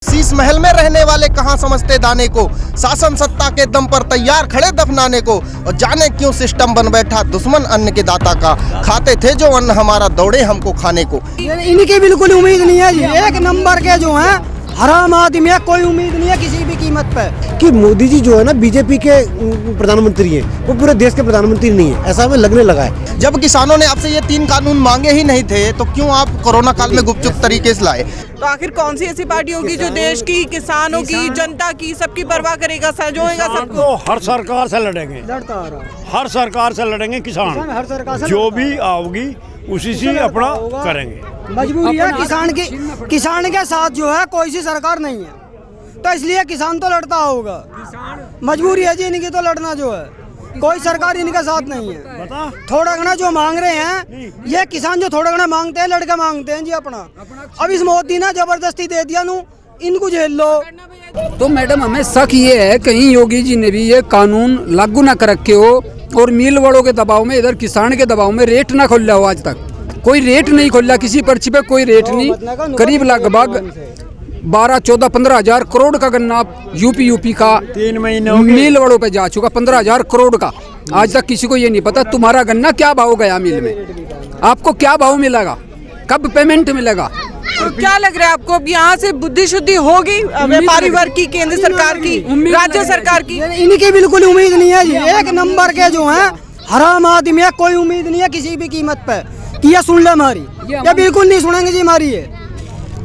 शीश महल में रहने वाले कहाँ समझते दाने को, शासन सत्ता के दम पर तैयार खड़े दफनाने को। और जाने क्यों सिस्टम बन बैठा दुश्मन अन्न के दाता का, खाते थे जो अन्न हमारा दौड़े हमको खाने को। इनकी बिल्कुल उम्मीद नहीं है जी, एक नंबर के जो हैं हराम आदमी है, कोई उम्मीद नहीं है किसी भी कीमत पे। कि मोदी जी जो है ना बीजेपी के प्रधानमंत्री हैं, वो पूरे देश के प्रधानमंत्री नहीं है, ऐसा हमें लगने लगा है। जब किसानों ने आपसे ये 3 कानून मांगे ही नहीं थे तो क्यों आप कोरोना काल में गुपचुप तरीके से लाए? तो आखिर कौन सी ऐसी पार्टी होगी जो देश की, किसानों की, जनता की, सबकी परवाह करेगा, संजोएगा सबको? तो हर सरकार से लड़ेंगे, हर सरकार से लड़ेंगे किसान, हर सरकार से जो भी आओगी उसी से अपना करेंगे। मजबूरी है किसान के साथ जो है कोई सी सरकार नहीं है, तो इसलिए किसान तो लड़ता होगा। मजबूरी है जी इनकी तो लड़ना, जो है कोई सरकार इनके साथ नहीं है। थोड़ा घना जो मांग रहे हैं ये किसान, जो थोड़ा घना मांगते हैं लड़के मांगते हैं जी अपना। अब इस मोदी ने जबरदस्ती दे दिया, नू इनको झेल लो। तो मैडम हमें शक ये है कहीं योगी जी ने भी ये कानून लागू ना कर रखे हो और मिल वालों के दबाव में, इधर किसान के दबाव में रेट ना खोला हो। आज तक कोई रेट नहीं खोला, किसी पर्ची पे कोई रेट नहीं। करीब लगभग 12, 14, 15 हजार करोड़ का गन्ना यूपी का 3 महीने मिल वालों पे जा चुका, 15 हजार करोड़ का। आज तक किसी को ये नहीं पता तुम्हारा गन्ना क्या भाव गया मिल में, आपको क्या भाव मिलेगा, कब पेमेंट मिलेगा। तो क्या लग रहा है आपको, अब यहाँ से बुद्धि शुद्धि होगी व्यापारी वर्ग की, केंद्र सरकार की, राज्य सरकार की? इनकी बिल्कुल उम्मीद नहीं है जी, एक नंबर के जो हैं हराम आदमी है, कोई उम्मीद नहीं है किसी भी कीमत पे कि ये सुन ले हमारी, ये बिल्कुल नहीं सुनेंगे जी हमारी। ये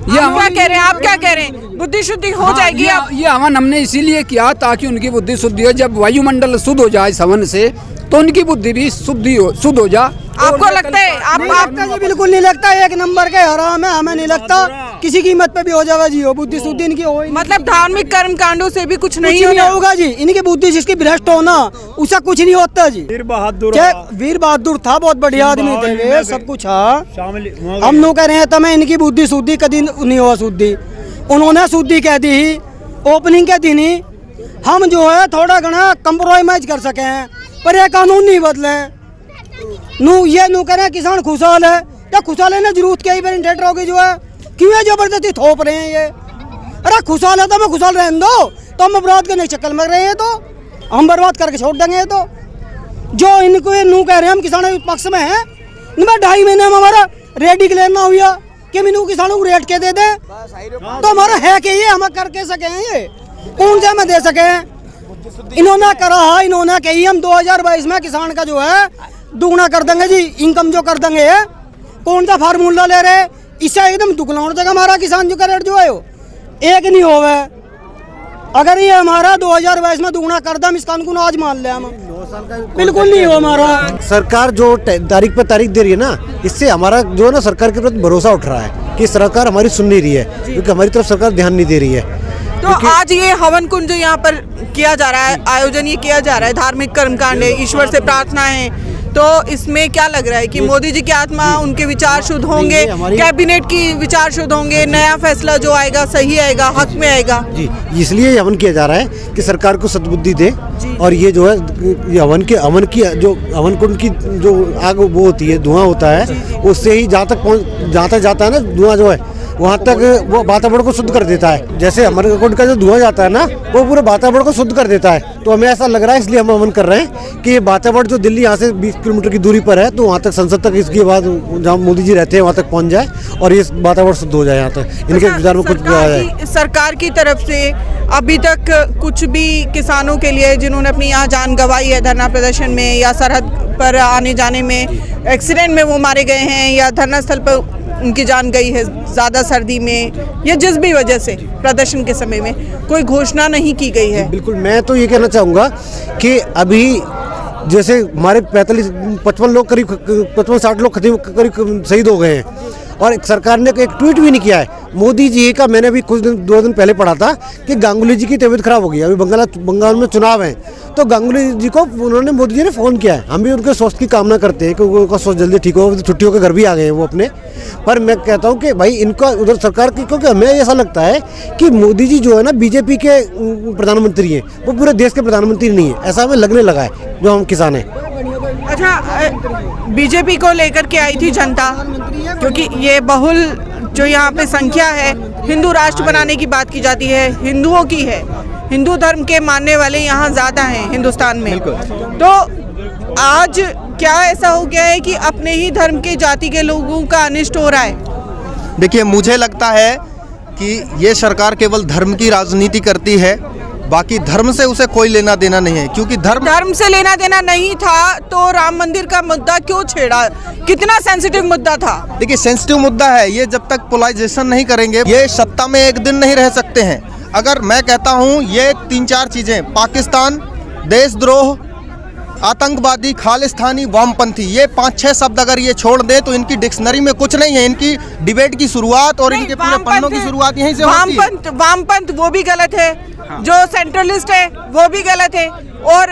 क्या कह रहे हैं आप, क्या कह रहे हैं, बुद्धि शुद्धि हो जाएगी? ये हवन हमने इसीलिए किया ताकि उनकी बुद्धि शुद्धि हो। जब वायुमंडल शुद्ध हो जाए सवन से तो उनकी बुद्धि भी शुद्ध हो जा। आपको लगता है? आपका जी बिल्कुल नहीं लगता, एक नंबर के हराम है, हमें नहीं लगता किसी कीमत पे भी हो जाएगा जी। हो बुद्धि शुद्धि इनकी हो, मतलब धार्मिक कर्म कांडों से भी कुछ नहीं होगा जी। इनकी बुद्धि जिसकी भ्रष्ट हो ना उसका कुछ नहीं होता जी। वीर बहादुर था, बहुत बढ़िया आदमी थे, सब कुछ है। हम लोग कह रहे हैं तमें इनकी बुद्धि शुद्धि कभी नहीं हुआ शुद्धि, उन्होंने शुद्धि कह दी ही ओपनिंग के दिन ही। हम जो है थोड़ा घना कंप्रोमाइज कर सके हैं, पर ये कानून नहीं बदले। नू कह रहे हैं किसान खुशहाल है, या खुशहाल है ना जरूरत क्या ही थिएटर होगी जो है, क्यों है जबरदस्ती थोप रहे हैं ये? अरे खुशहाल है तो हमें खुशहाल रहने दो, तो हम बर्बाद करने के चक्कर में रहे हैं, तो हम बर्बाद करके छोड़ देंगे। तो जो इनको नू कह रहे हैं हम किसानों के पक्ष में हैं, 2.5 महीने में हमारा रेट डिक्लेयर ना हुआ कि मीनू किसानों को रेट के दे दे, तो हमारा है कि ये हम करके सके हैं, ये कौन से हमें दे सके हैं? इन्होंने करा है, इन्होंने कही हम 2022 में किसान का जो है दुगना कर देंगे जी, इनकम जो कर देंगे। कौन सा फार्मूला ले रहे, इससे एकदम दुगना हो जाएगा हमारा किसान जो का रेट जो है वो एक नहीं होगा। अगर ये हमारा 2022 में दुगना कर दे, इस कानून को आज मान ले, हम बिल्कुल नहीं हो हमारा। सरकार जो तारीख पे तारीख दे रही है ना, इससे हमारा जो है ना सरकार के प्रति भरोसा उठ रहा है कि सरकार हमारी सुन नहीं रही है, क्योंकि हमारी तरफ सरकार ध्यान नहीं दे रही है। तो आज ये हवन कुंज यहाँ पर किया जा रहा है, आयोजन ये किया जा रहा है, धार्मिक कर्मकांड है, ईश्वर से प्रार्थना है, तो इसमें क्या लग रहा है कि मोदी जी की आत्मा, उनके विचार शुद्ध होंगे, कैबिनेट की विचार शुद्ध होंगे, नया फैसला जो आएगा सही आएगा, हक में आएगा जी। इसलिए हवन किया जा रहा है कि सरकार को सद्बुद्धि दे, और ये जो है ये हवन कुंड की जो आग वो होती है, धुआं होता है, उससे ही जहाँ तक जाता है ना धुआं जो है, वहाँ तक वो वातावरण को शुद्ध कर देता है। जैसे हमारे कुंड का जो धुआं जाता है ना, वो पूरे वातावरण को शुद्ध कर देता है। तो हमें ऐसा लग रहा है, इसलिए हम हवन कर रहे हैं कि ये वातावरण जो दिल्ली यहाँ से 20 किलोमीटर की दूरी पर है, तो वहाँ तक संसद तक इसके बाद जहाँ मोदी जी रहते हैं वहाँ तक पहुँच जाए और ये वातावरण शुद्ध हो जाए, यहाँ तक इनके विचार में कुछ आ जाए। सरकार की तरफ से अभी तक कुछ भी किसानों के लिए जिन्होंने अपनी यहाँ जान गंवाई है धरना प्रदर्शन में, या सरहद पर आने जाने में एक्सीडेंट में वो मारे गए हैं, या धरना स्थल पर उनकी जान गई है ज़्यादा सर्दी में, या जिस भी वजह से प्रदर्शन के समय में कोई घोषणा नहीं की गई है? बिल्कुल, मैं तो ये कहना चाहूँगा कि अभी जैसे हमारे 55 लोग करीब 55-60 लोग करीब शहीद हो गए हैं, और सरकार ने एक ट्वीट भी नहीं किया है मोदी जी का। मैंने भी 2 दिन पहले पढ़ा था कि गांगुली जी की तबीयत खराब हो गई, अभी बंगाल में चुनाव है, तो गांगुली जी को उन्होंने मोदी जी ने फ़ोन किया है। हम भी उनके स्वास्थ्य की कामना करते हैं कि उनका स्वास्थ्य जल्दी ठीक हो, छुट्टियों के घर भी आ गए हैं वो अपने। पर मैं कहता हूँ कि भाई इनका उधर सरकार की, क्योंकि हमें ऐसा लगता है कि मोदी जी जो है ना बीजेपी के प्रधानमंत्री हैं, वो पूरे देश के प्रधानमंत्री नहीं है, ऐसा हमें लगने लगा है जो हम किसान हैं। अच्छा, बीजेपी को लेकर के आई थी जनता, क्योंकि ये बहुल जो यहाँ पे संख्या है हिंदू राष्ट्र बनाने की बात की जाती है, हिंदुओं की है, हिंदू धर्म के मानने वाले यहाँ ज़्यादा हैं हिंदुस्तान में। तो आज क्या ऐसा हो गया है कि अपने ही धर्म के जाति के लोगों का अनिष्ट हो रहा है? देखिए, मुझे लगता है कि ये सरकार केवल धर्म की राजनीति करती है, बाकी धर्म से उसे कोई लेना देना नहीं है, क्योंकि धर्म से लेना देना नहीं था तो राम मंदिर का मुद्दा क्यों छेड़ा? कितना सेंसिटिव मुद्दा था। देखिए, सेंसिटिव मुद्दा है ये, जब तक पोलराइजेशन नहीं करेंगे ये सत्ता में एक दिन नहीं रह सकते हैं। अगर मैं कहता हूँ ये 3-4 चीज़ें, पाकिस्तान, देशद्रोह, आतंकवादी, खालिस्तानी, वामपंथी, ये 5-6 शब्द अगर ये छोड़ दे तो इनकी डिक्शनरी में कुछ नहीं है। इनकी डिबेट की शुरुआत और इनके पूरे पन्नों की शुरुआत यहीं से होती है। वामपंथ वो भी गलत है, जो सेंट्रलिस्ट है वो भी गलत है। और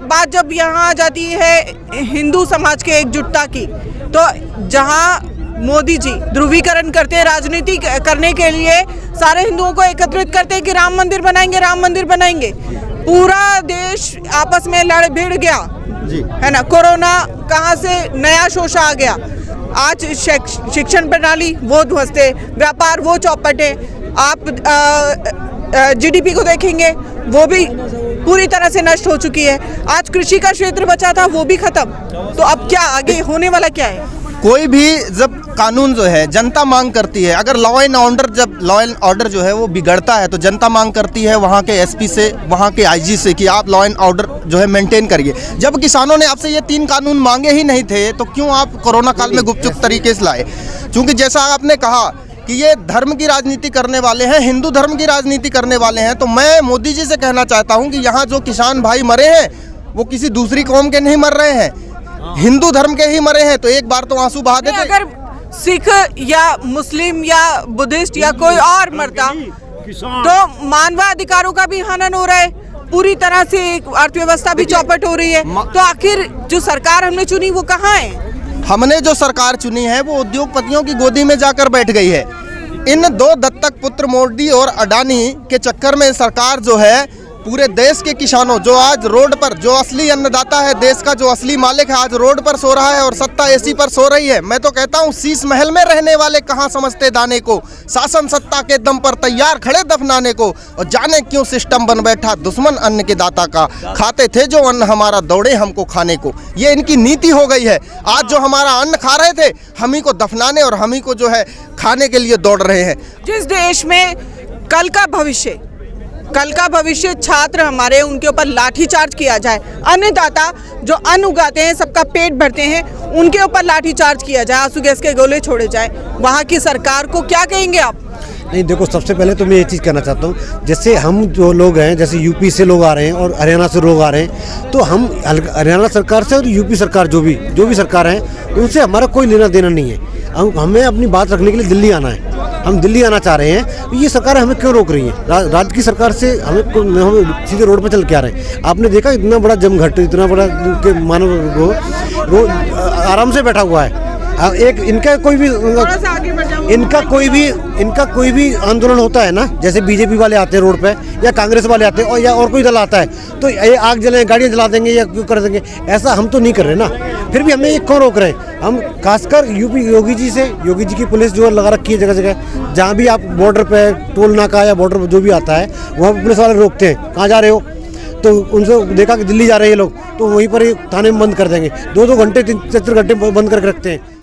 बात जब यहाँ आ जाती है हिंदू समाज के एकजुटता की, तो जहाँ मोदी जी ध्रुवीकरण करते हैं, राजनीति करने के लिए सारे हिंदुओं को एकत्रित करते हैं कि राम मंदिर बनाएंगे, राम मंदिर बनाएंगे। पूरा देश आपस में लड़ भिड़ गया जी, है ना। कोरोना कहाँ से नया शोषा आ गया। आज शिक्षण प्रणाली वो ध्वस्त है, व्यापार वो चौपट है। आप जीडीपी को देखेंगे वो भी पूरी तरह से नष्ट हो चुकी है। आज कृषि का क्षेत्र बचा था वो भी खत्म। तो अब क्या आगे होने वाला क्या है? कोई भी जब कानून जो है जनता मांग करती है, अगर लॉ एंड ऑर्डर, जब लॉ एंड ऑर्डर जो है वो बिगड़ता है तो जनता मांग करती है वहाँ के एसपी से, वहाँ के आईजी से कि आप लॉ एंड ऑर्डर जो है मेंटेन करिए। जब किसानों ने आपसे ये 3 कानून मांगे ही नहीं थे तो क्यों आप कोरोना काल में गुपचुप तरीके से लाए? क्योंकि जैसा आपने कहा कि ये धर्म की राजनीति करने वाले हैं, हिंदू धर्म की राजनीति करने वाले हैं, तो मैं मोदी जी से कहना चाहता हूँ कि यहाँ जो किसान भाई मरे हैं वो किसी दूसरी कौम के नहीं मर रहे हैं, हिंदू धर्म के ही मरे हैं। तो एक बार तो आंसू बहा देते। अगर सिख या मुस्लिम या बुद्धिस्ट या कोई और मरता तो मानवाधिकारों का भी हनन हो रहा है, पूरी तरह से अर्थव्यवस्था भी चौपट हो रही है। तो आखिर जो सरकार हमने चुनी वो कहाँ है? हमने जो सरकार चुनी है वो उद्योगपतियों की गोदी में जाकर बैठ गई है। इन 2 दत्तक पुत्र मोदी और अडानी के चक्कर में सरकार जो है पूरे देश के किसानों, जो आज रोड पर, जो असली अन्नदाता है देश का, जो असली मालिक है, आज रोड पर सो रहा है और सत्ता एसी पर सो रही है। मैं तो कहता हूँ शीश महल में रहने वाले कहाँ समझते दाने को, शासन सत्ता के दम पर तैयार खड़े दफनाने को। और जाने क्यों सिस्टम बन बैठा दुश्मन अन्न के दाता का, खाते थे जो अन्न हमारा दौड़े हमको खाने को। ये इनकी नीति हो गई है। आज जो हमारा अन्न खा रहे थे हम ही को दफनाने और हम ही को जो है खाने के लिए दौड़ रहे हैं। जिस देश में कल का भविष्य छात्र हमारे, उनके ऊपर लाठीचार्ज किया जाए, अन्नदाता जो अन्न उगाते हैं, सबका पेट भरते हैं, उनके ऊपर लाठीचार्ज किया जाए, आंसू गैस के गोले छोड़े जाए, वहाँ की सरकार को क्या कहेंगे आप? नहीं, देखो, सबसे पहले तो मैं ये चीज़ कहना चाहता हूँ, जैसे हम जो लोग हैं, जैसे यूपी से लोग आ रहे हैं और हरियाणा से लोग आ रहे हैं, तो हम हरियाणा सरकार से और यूपी सरकार जो भी सरकार है उनसे हमारा कोई लेना देना नहीं है। हमें अपनी बात रखने के लिए दिल्ली आना है, हम दिल्ली आना चाह रहे हैं। ये सरकार हमें क्यों रोक रही है? राज्य की सरकार से हम सीधे रोड पर चल के आ रहे हैं। आपने देखा इतना बड़ा जमघट, इतना बड़ा मानव आराम से बैठा हुआ है। एक इनका कोई भी आंदोलन होता है ना, जैसे बीजेपी वाले आते हैं रोड पे या कांग्रेस वाले आते हैं या और कोई दल आता है, तो ये आग जलाएं, गाड़ियां जला देंगे या क्यों कर देंगे, ऐसा हम तो नहीं कर रहे ना। फिर भी हमें ये क्यों रोक रहे हैं? हम खासकर यूपी योगी जी की पुलिस जो लगा रखी है जगह जगह, जहाँ भी आप बॉर्डर पे, टोल नाका या बॉर्डर जो भी आता है वहाँ पुलिस वाले रोकते हैं, कहाँ जा रहे हो? तो उनसे देखा कि दिल्ली जा रहे हैं लोग, तो वहीं पर ही थाने में बंद कर देंगे, 2-2 घंटे 3-4 घंटे बंद करके रखते हैं।